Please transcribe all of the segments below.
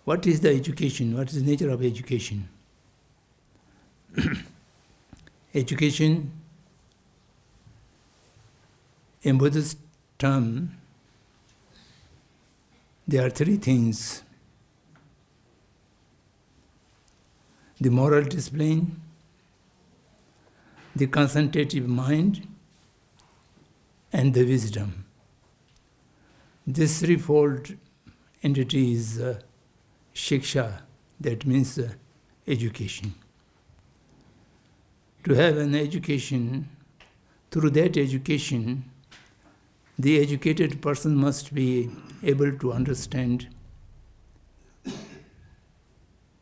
What is the education? What is the nature of education? Education, in Buddhist term, there are three things: the moral discipline, the concentrative mind, and the wisdom. This threefold entity is shiksha, that means education. To have an education, through that education, the educated person must be able to understand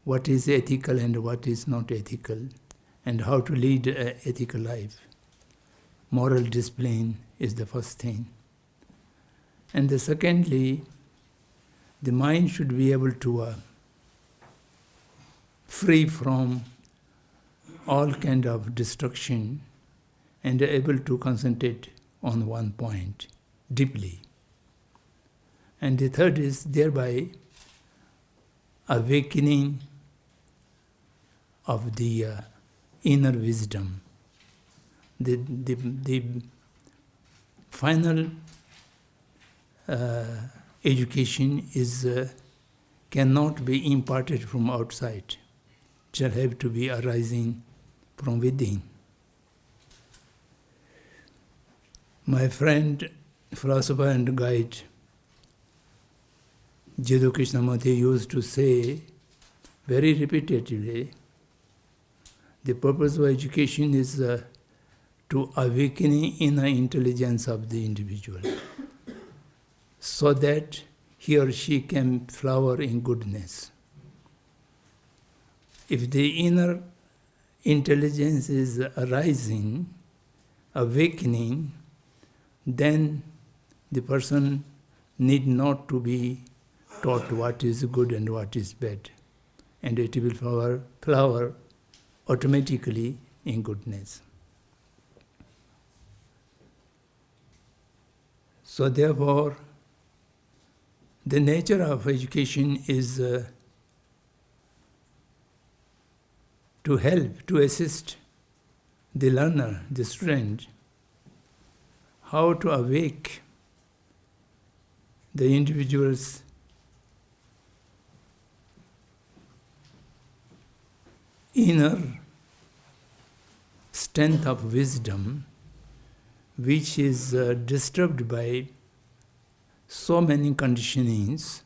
what is ethical and what is not ethical, and how to lead an ethical life. Moral discipline is the first thing. And secondly, the mind should be able to free from all kind of destruction and able to concentrate on one point deeply. And the third is thereby awakening of the inner wisdom. The final education is cannot be imparted from outside. It shall have to be arising from within. My friend, philosopher and guide, Jiddu Krishnamurti used to say very repetitively, the purpose of education is to awaken inner intelligence of the individual, so that he or she can flower in goodness. If the inner intelligence is arising, awakening, then the person need not to be taught what is good and what is bad, and it will flower automatically in goodness. So therefore, the nature of education is to help, to assist the learner, the student, how to awake the individual's inner strength of wisdom, which is disturbed by so many conditionings,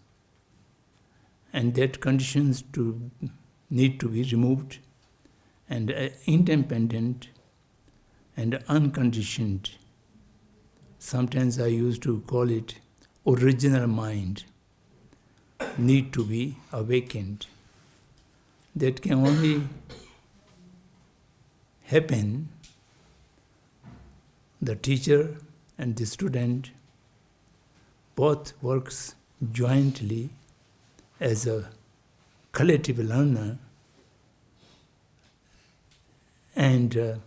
and that conditions need to be removed, and independent and unconditioned. Sometimes I used to call it original mind, need to be awakened. That can only happen, the teacher and the student both works jointly as a collective learner, and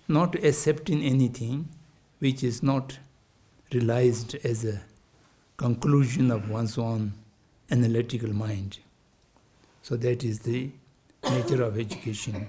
not accepting anything which is not realized as a conclusion of one's own analytical mind. So that is the nature of education.